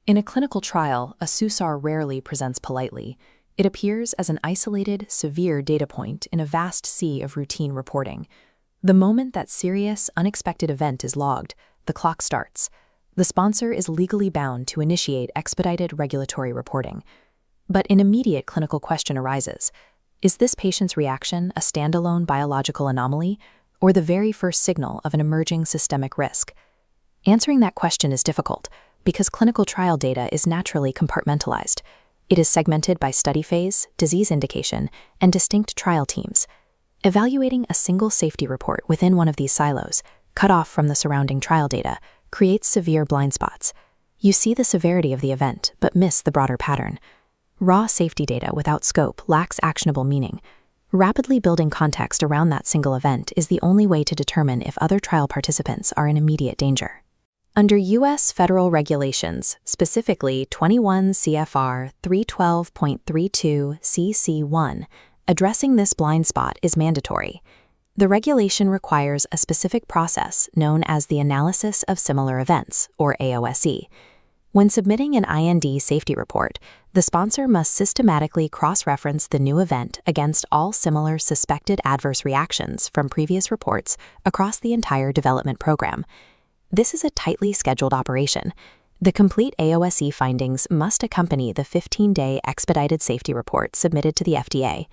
In a clinical trial, a SUSAR rarely presents politely. It appears as an isolated, severe data point in a vast sea of routine reporting. The moment that serious, unexpected event is logged, the clock starts. The sponsor is legally bound to initiate expedited regulatory reporting. But an immediate clinical question arises. Is this patient's reaction a standalone biological anomaly, or the very first signal of an emerging systemic risk? Answering that question is difficult, because clinical trial data is naturally compartmentalized. It is segmented by study phase, disease indication, and distinct trial teams. Evaluating a single safety report within one of these silos, cut off from the surrounding trial data, creates severe blind spots. You see the severity of the event, but miss the broader pattern. Raw safety data without scope lacks actionable meaning. Rapidly building context around that single event is the only way to determine if other trial participants are in immediate danger. Under U.S. federal regulations, specifically 21 CFR 312.32 CC1, addressing this blind spot is mandatory. The regulation requires a specific process known as the Analysis of Similar Events, or AOSE. When submitting an IND safety report, the sponsor must systematically cross-reference the new event against all similar suspected adverse reactions from previous reports across the entire development program. This is a tightly scheduled operation. The complete AOSE findings must accompany the 15-day expedited safety report submitted to the FDA.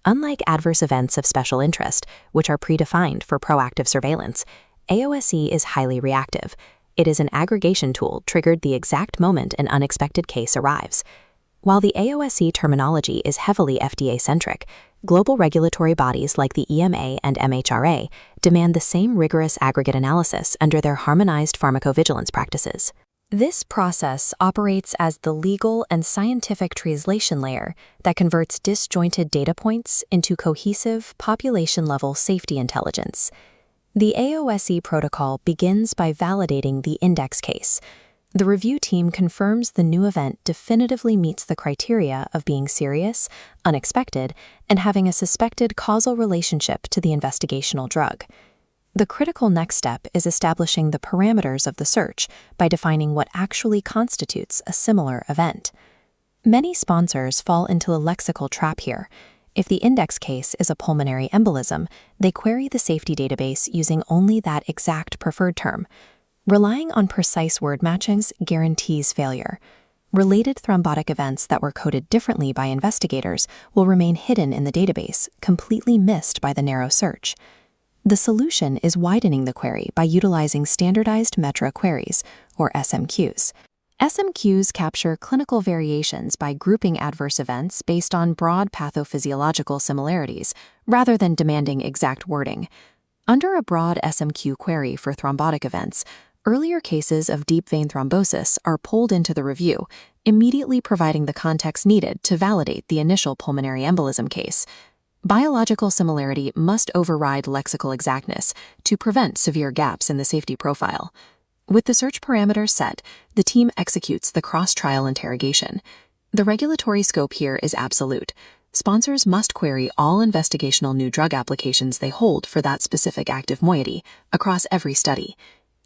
Unlike adverse events of special interest, which are predefined for proactive surveillance, AOSE is highly reactive. It is an aggregation tool triggered the exact moment an unexpected case arrives. While the AOSE terminology is heavily FDA-centric, global regulatory bodies like the EMA and MHRA demand the same rigorous aggregate analysis under their harmonized pharmacovigilance practices. This process operates as the legal and scientific translation layer that converts disjointed data points into cohesive, population-level safety intelligence. The AOSE protocol begins by validating the index case. The review team confirms the new event definitively meets the criteria of being serious, unexpected, and having a suspected causal relationship to the investigational drug. The critical next step is establishing the parameters of the search by defining what actually constitutes a similar event. Many sponsors fall into a lexical trap here. If the index case is a pulmonary embolism, they query the safety database using only that exact preferred term. Relying on precise word matchings guarantees failure. Related thrombotic events that were coded differently by investigators will remain hidden in the database, completely missed by the narrow search. The solution is widening the query by utilizing standardized meta queries, or SMQs. SMQs capture clinical variations by grouping adverse events based on broad pathophysiological similarities, rather than demanding exact wording. Under a broad SMQ query for thrombotic events, earlier cases of deep vein thrombosis are pulled into the review, immediately providing the context needed to validate the initial pulmonary embolism case. Biological similarity must override lexical exactness to prevent severe gaps in the safety profile. With the search parameters set, the team executes the cross-trial interrogation. The regulatory scope here is absolute. Sponsors must query all investigational new drug applications they hold for that specific active moiety across every study.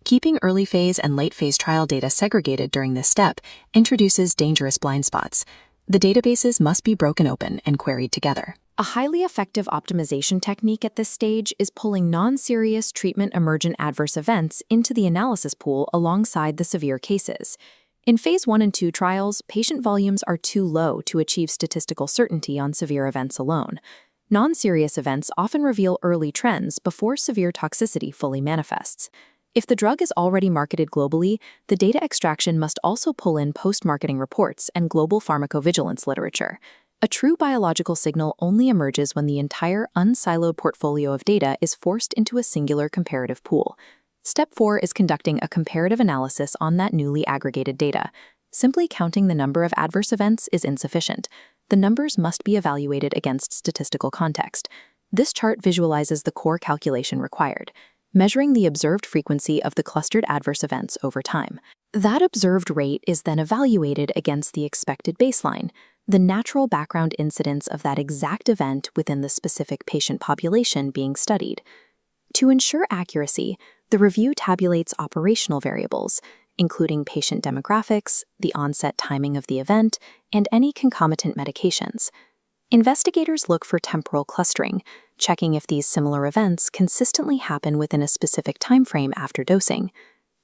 Keeping early phase and late phase trial data segregated during this step introduces dangerous blind spots. The databases must be broken open and queried together. A highly effective optimization technique at this stage is pulling non-serious treatment-emergent adverse events into the analysis pool alongside the severe cases. In Phase 1 and 2 trials, patient volumes are too low to achieve statistical certainty on severe events alone. Non-serious events often reveal early trends before severe toxicity fully manifests. If the drug is already marketed globally, the data extraction must also pull in post-marketing reports and global pharmacovigilance literature. A true biological signal only emerges when the entire unsiloed portfolio of data is forced into a singular comparative pool. Step 4 is conducting a comparative analysis on that newly aggregated data. Simply counting the number of adverse events is insufficient. The numbers must be evaluated against statistical context. This chart visualizes the core calculation required, measuring the observed frequency of the clustered adverse events over time. That observed rate is then evaluated against the expected baseline, the natural background incidence of that exact event within the specific patient population being studied. To ensure accuracy, the review tabulates operational variables, including patient demographics, the onset timing of the event, and any concomitant medications. Investigators look for temporal clustering, checking if these similar events consistently happen within a specific timeframe after dosing.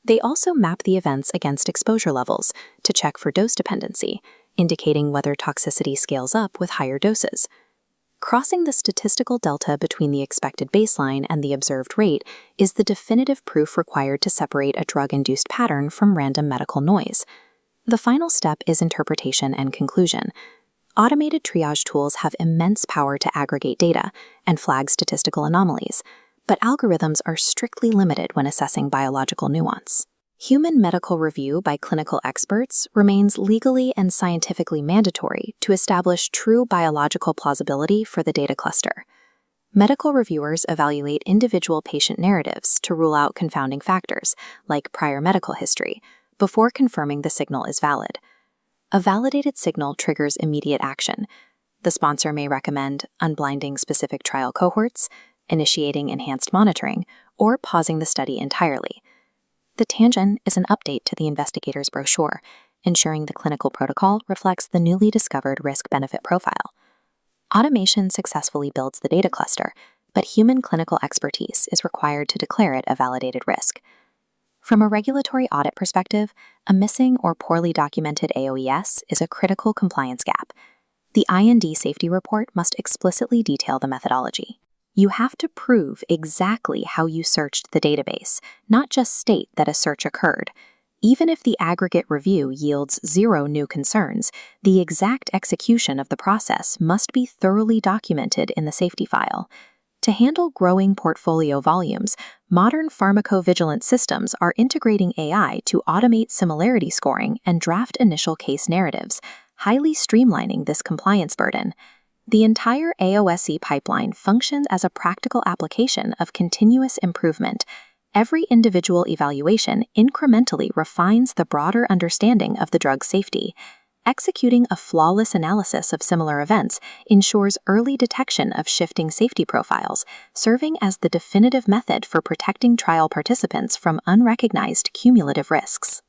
They also map the events against exposure levels to check for dose dependency, indicating whether toxicity scales up with higher doses. Crossing the statistical delta between the expected baseline and the observed rate is the definitive proof required to separate a drug-induced pattern from random medical noise. The final step is interpretation and conclusion. Automated triage tools have immense power to aggregate data and flag statistical anomalies, but algorithms are strictly limited when assessing biological nuance. Human medical review by clinical experts remains legally and scientifically mandatory to establish true biological plausibility for the data cluster. Medical reviewers evaluate individual patient narratives to rule out confounding factors, like prior medical history, before confirming the signal is valid. A validated signal triggers immediate action. The sponsor may recommend unblinding specific trial cohorts, initiating enhanced monitoring, or pausing the study entirely. The tangent is an update to the investigator's brochure, ensuring the clinical protocol reflects the newly discovered risk-benefit profile. Automation successfully builds the data cluster, but human clinical expertise is required to declare it a validated risk. From a regulatory audit perspective, a missing or poorly documented AOSE is a critical compliance gap. The IND safety report must explicitly detail the methodology. You have to prove exactly how you searched the database, not just state that a search occurred. Even if the aggregate review yields 0 new concerns, the exact execution of the process must be thoroughly documented in the safety file. To handle growing portfolio volumes, modern pharmacovigilance systems are integrating AI to automate similarity scoring and draft initial case narratives, highly streamlining this compliance burden. The entire AOSE pipeline functions as a practical application of continuous improvement. Every individual evaluation incrementally refines the broader understanding of the drug's safety. Executing a flawless analysis of similar events ensures early detection of shifting safety profiles, serving as the definitive method for protecting trial participants from unrecognized cumulative risks.